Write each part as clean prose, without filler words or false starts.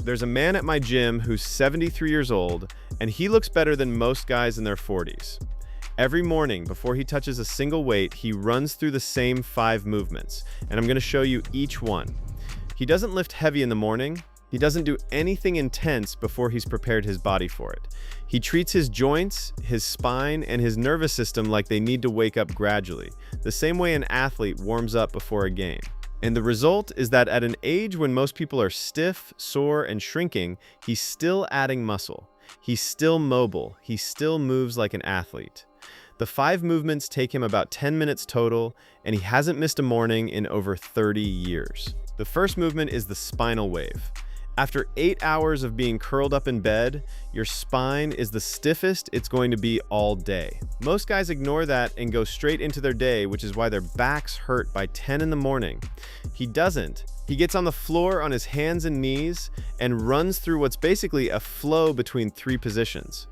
There's a man at my gym who's 73 years old, and he looks better than most guys in their 40s. Every morning, before he touches a single weight, he runs through the same 5 movements, and I'm going to show you each one. He doesn't lift heavy in the morning. He doesn't do anything intense before he's prepared his body for it. He treats his joints, his spine, and his nervous system like they need to wake up gradually, the same way an athlete warms up before a game. And the result is that at an age when most people are stiff, sore, and shrinking, he's still adding muscle. He's still mobile. He still moves like an athlete. The 5 movements take him about 10 minutes total, and he hasn't missed a morning in over 30 years. The first movement is the spinal wave. After 8 hours of being curled up in bed, your spine is the stiffest it's going to be all day. Most guys ignore that and go straight into their day, which is why their backs hurt by 10 in the morning. He doesn't. He gets on the floor on his hands and knees and runs through what's basically a flow between 3 positions: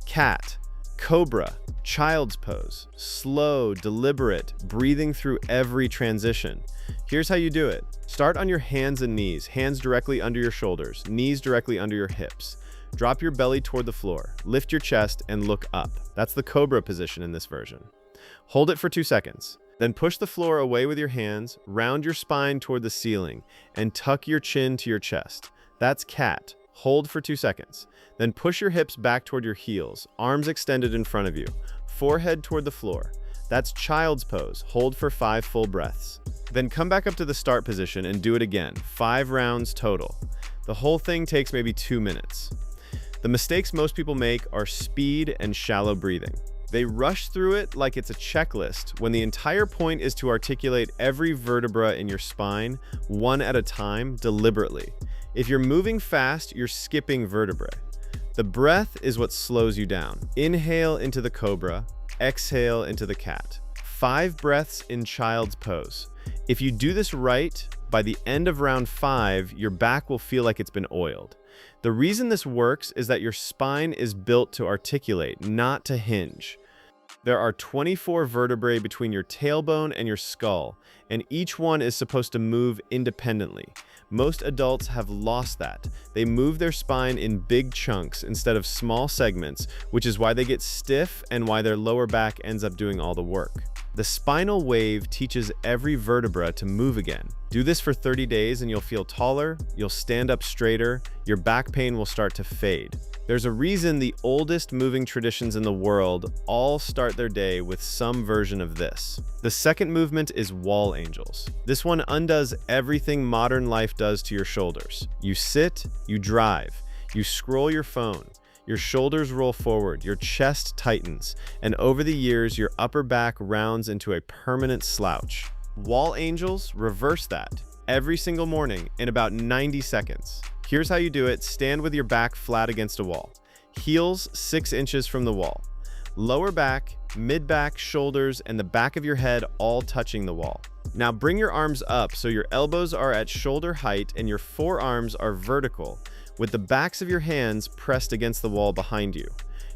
cat, cobra, child's pose. Slow, deliberate, breathing through every transition. Here's how you do it. Start on your hands and knees, hands directly under your shoulders, knees directly under your hips. Drop your belly toward the floor, lift your chest, and look up. That's the cobra position in this version. Hold it for 2 seconds. Then push the floor away with your hands, round your spine toward the ceiling, and tuck your chin to your chest. That's cat. Hold for 2 seconds. Then push your hips back toward your heels, arms extended in front of you, forehead toward the floor. That's child's pose. Hold for 5 full breaths. Then come back up to the start position and do it again, 5 rounds total. The whole thing takes maybe 2 minutes. The mistakes most people make are speed and shallow breathing. They rush through it like it's a checklist, when the entire point is to articulate every vertebra in your spine, one at a time, deliberately. If you're moving fast, you're skipping vertebrae. The breath is what slows you down. Inhale into the cobra, exhale into the cat. 5 breaths in child's pose. If you do this right, by the end of round 5, your back will feel like it's been oiled. The reason this works is that your spine is built to articulate, not to hinge. There are 24 vertebrae between your tailbone and your skull, and each one is supposed to move independently. Most adults have lost that. They move their spine in big chunks instead of small segments, which is why they get stiff and why their lower back ends up doing all the work. The spinal wave teaches every vertebra to move again. Do this for 30 days and you'll feel taller, you'll stand up straighter, your back pain will start to fade. There's a reason the oldest moving traditions in the world all start their day with some version of this. The second movement is wall angels. This one undoes everything modern life does to your shoulders. You sit, you drive, you scroll your phone. Your shoulders roll forward, your chest tightens, and over the years, your upper back rounds into a permanent slouch. Wall angels reverse that every single morning in about 90 seconds. Here's how you do it. Stand with your back flat against a wall. Heels 6 inches from the wall. Lower back, mid-back, shoulders, and the back of your head all touching the wall. Now bring your arms up so your elbows are at shoulder height and your forearms are vertical, with the backs of your hands pressed against the wall behind you.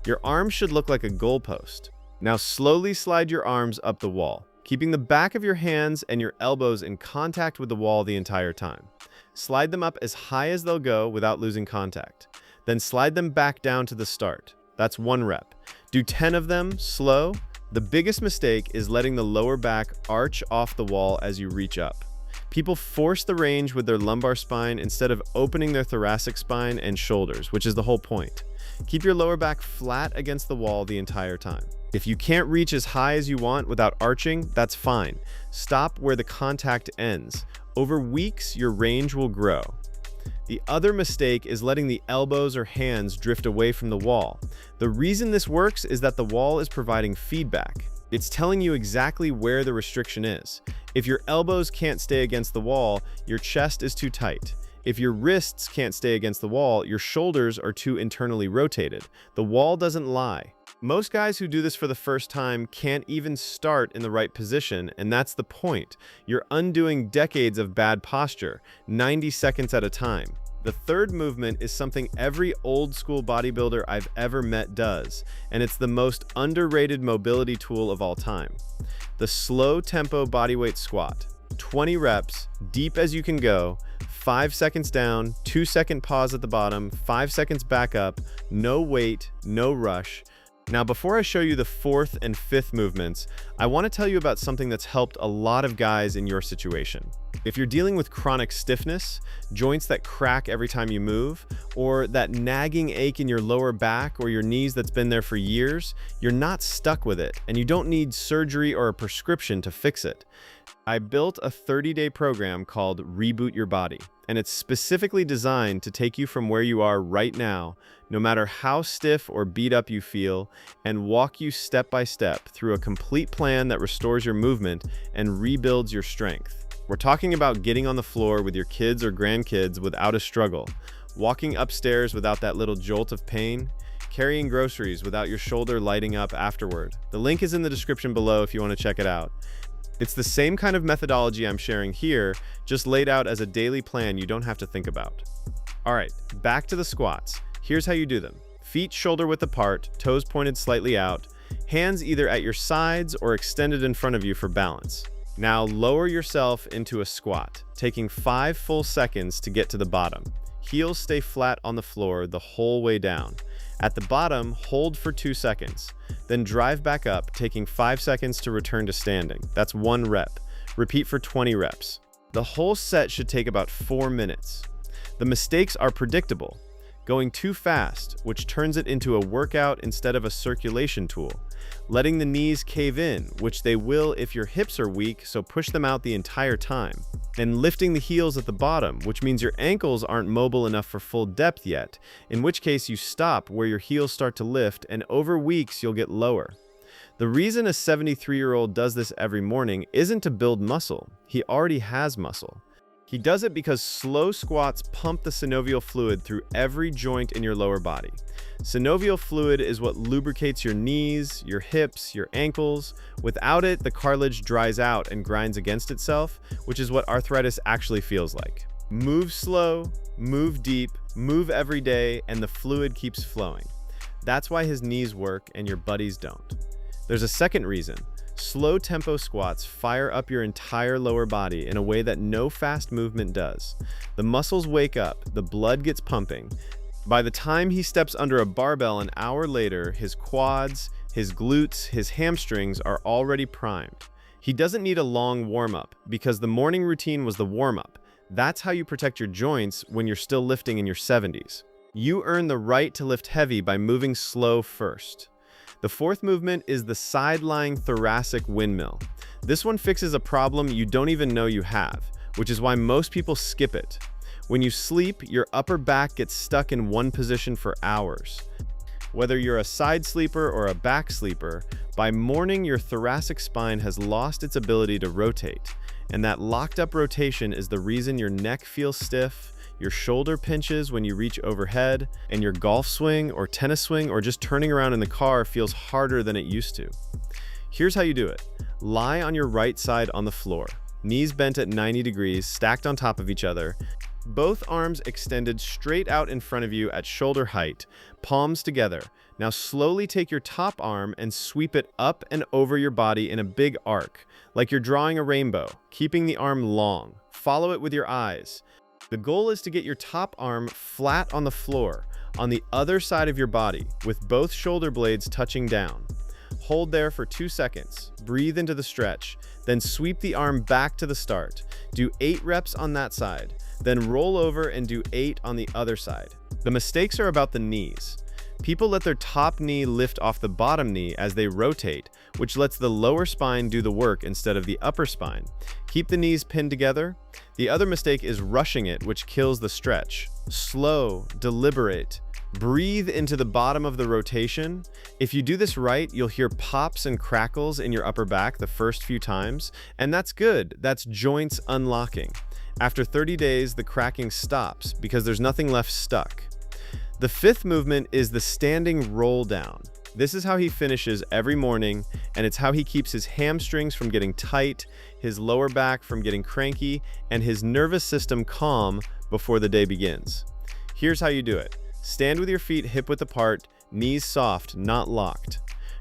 Your arms should look like a goalpost. Now slowly slide your arms up the wall, keeping the back of your hands and your elbows in contact with the wall the entire time. Slide them up as high as they'll go without losing contact. Then slide them back down to the start. That's 1 rep. Do 10 of them, slow. The biggest mistake is letting the lower back arch off the wall as you reach up. People force the range with their lumbar spine instead of opening their thoracic spine and shoulders, which is the whole point. Keep your lower back flat against the wall the entire time. If you can't reach as high as you want without arching, that's fine. Stop where the contact ends. Over weeks, your range will grow. The other mistake is letting the elbows or hands drift away from the wall. The reason this works is that the wall is providing feedback. It's telling you exactly where the restriction is. If your elbows can't stay against the wall, your chest is too tight. If your wrists can't stay against the wall, your shoulders are too internally rotated. The wall doesn't lie. Most guys who do this for the first time can't even start in the right position, and that's the point. You're undoing decades of bad posture, 90 seconds at a time. The third movement is something every old school bodybuilder I've ever met does, and it's the most underrated mobility tool of all time. The slow tempo bodyweight squat. 20 reps, deep as you can go, 5 seconds down, 2-second pause at the bottom, 5 seconds back up, no wait, no rush. Now, before I show you the fourth and fifth movements, I want to tell you about something that's helped a lot of guys in your situation. If you're dealing with chronic stiffness, joints that crack every time you move, or that nagging ache in your lower back or your knees that's been there for years, you're not stuck with it, and you don't need surgery or a prescription to fix it. I built a 30-day program called Reboot Your Body, and it's specifically designed to take you from where you are right now, no matter how stiff or beat up you feel, and walk you step by step through a complete plan that restores your movement and rebuilds your strength. We're talking about getting on the floor with your kids or grandkids without a struggle, walking upstairs without that little jolt of pain, carrying groceries without your shoulder lighting up afterward. The link is in the description below if you want to check it out. It's the same kind of methodology I'm sharing here, just laid out as a daily plan you don't have to think about. All right, back to the squats. Here's how you do them. Feet shoulder width apart, toes pointed slightly out, hands either at your sides or extended in front of you for balance. Now lower yourself into a squat, taking 5 full seconds to get to the bottom. Heels stay flat on the floor the whole way down. At the bottom, hold for 2 seconds. Then drive back up, taking 5 seconds to return to standing. That's 1 rep. Repeat for 20 reps. The whole set should take about 4 minutes. The mistakes are predictable. Going too fast, which turns it into a workout instead of a circulation tool. Letting the knees cave in, which they will if your hips are weak, so push them out the entire time. And lifting the heels at the bottom, which means your ankles aren't mobile enough for full depth yet, in which case you stop where your heels start to lift, and over weeks you'll get lower. The reason a 73-year-old does this every morning isn't to build muscle. He already has muscle. He does it because slow squats pump the synovial fluid through every joint in your lower body. Synovial fluid is what lubricates your knees, your hips, your ankles. Without it, the cartilage dries out and grinds against itself, which is what arthritis actually feels like. Move slow, move deep, move every day, and the fluid keeps flowing. That's why his knees work and your buddies don't. There's a second reason. Slow tempo squats fire up your entire lower body in a way that no fast movement does. The muscles wake up, the blood gets pumping. By the time he steps under a barbell an hour later, his quads, his glutes, his hamstrings are already primed. He doesn't need a long warm-up because the morning routine was the warm-up. That's how you protect your joints when you're still lifting in your 70s. You earn the right to lift heavy by moving slow first. The fourth movement is the side-lying thoracic windmill. This one fixes a problem you don't even know you have, which is why most people skip it. When you sleep, your upper back gets stuck in one position for hours. Whether you're a side sleeper or a back sleeper, by morning your thoracic spine has lost its ability to rotate, and that locked-up rotation is the reason your neck feels stiff, your shoulder pinches when you reach overhead, and your golf swing or tennis swing or just turning around in the car feels harder than it used to. Here's how you do it. Lie on your right side on the floor, knees bent at 90 degrees, stacked on top of each other, both arms extended straight out in front of you at shoulder height, palms together. Now slowly take your top arm and sweep it up and over your body in a big arc, like you're drawing a rainbow, keeping the arm long. Follow it with your eyes. The goal is to get your top arm flat on the floor, on the other side of your body, with both shoulder blades touching down. Hold there for 2 seconds, breathe into the stretch, then sweep the arm back to the start. Do 8 reps on that side, then roll over and do 8 on the other side. The mistakes are about the knees. People let their top knee lift off the bottom knee as they rotate, which lets the lower spine do the work instead of the upper spine. Keep the knees pinned together. The other mistake is rushing it, which kills the stretch. Slow, deliberate. Breathe into the bottom of the rotation. If you do this right, you'll hear pops and crackles in your upper back the first few times, and that's good. That's joints unlocking. After 30 days, the cracking stops because there's nothing left stuck. The fifth movement is the standing roll down. This is how he finishes every morning, and it's how he keeps his hamstrings from getting tight, his lower back from getting cranky, and his nervous system calm before the day begins. Here's how you do it. Stand with your feet hip-width apart, knees soft, not locked.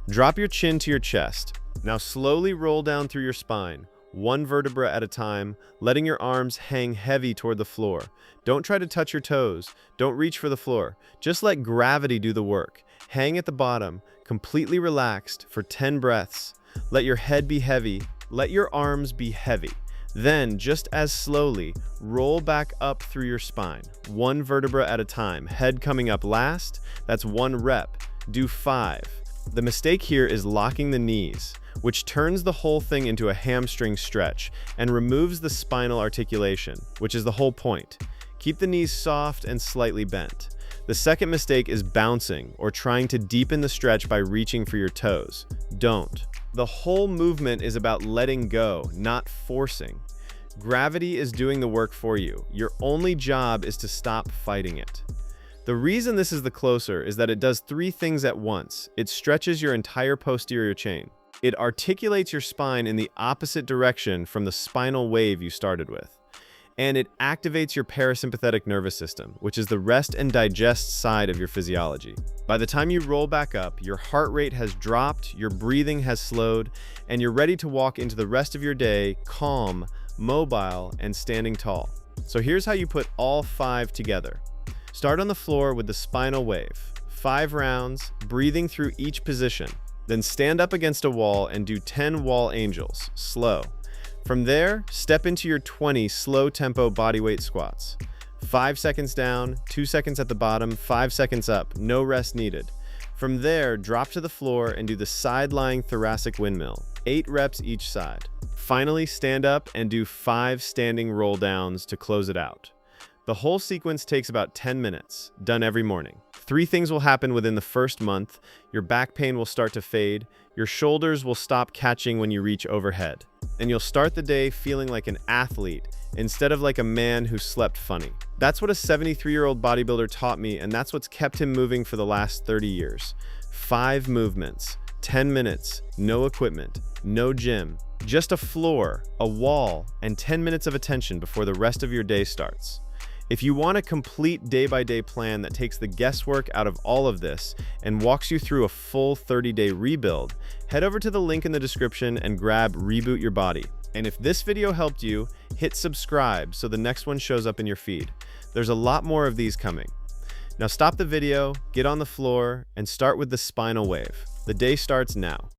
Drop your chin to your chest. Now slowly roll down through your spine. one vertebra at a time, letting your arms hang heavy toward the floor. Don't try to touch your toes. Don't reach for the floor. Just let gravity do the work. Hang at the bottom, completely relaxed for 10 breaths. Let your head be heavy. Let your arms be heavy. Then, just as slowly, roll back up through your spine, one vertebra at a time, head coming up last. That's 1 rep. Do 5. The mistake here is locking the knees, which turns the whole thing into a hamstring stretch and removes the spinal articulation, which is the whole point. Keep the knees soft and slightly bent. The second mistake is bouncing or trying to deepen the stretch by reaching for your toes. Don't. The whole movement is about letting go, not forcing. Gravity is doing the work for you. Your only job is to stop fighting it. The reason this is the closer is that it does 3 things at once. It stretches your entire posterior chain. It articulates your spine in the opposite direction from the spinal wave you started with. And it activates your parasympathetic nervous system, which is the rest and digest side of your physiology. By the time you roll back up, your heart rate has dropped, your breathing has slowed, and you're ready to walk into the rest of your day calm, mobile, and standing tall. So here's how you put all 5 together. Start on the floor with the spinal wave. 5 rounds, breathing through each position. Then stand up against a wall and do 10 wall angels, slow. From there, step into your 20 slow-tempo bodyweight squats. 5 seconds down, 2 seconds at the bottom, 5 seconds up, no rest needed. From there, drop to the floor and do the side-lying thoracic windmill, 8 reps each side. Finally, stand up and do 5 standing roll downs to close it out. The whole sequence takes about 10 minutes, done every morning. 3 things will happen within the first month. Your back pain will start to fade, your shoulders will stop catching when you reach overhead, and you'll start the day feeling like an athlete instead of like a man who slept funny. That's what a 73-year-old bodybuilder taught me, and that's what's kept him moving for the last 30 years. 5 movements, 10 minutes, no equipment, no gym, just a floor, a wall, and 10 minutes of attention before the rest of your day starts. If you want a complete day-by-day plan that takes the guesswork out of all of this and walks you through a full 30-day rebuild, head over to the link in the description and grab Reboot Your Body. And if this video helped you, hit subscribe so the next one shows up in your feed. There's a lot more of these coming. Now stop the video, get on the floor, and start with the spinal wave. The day starts now.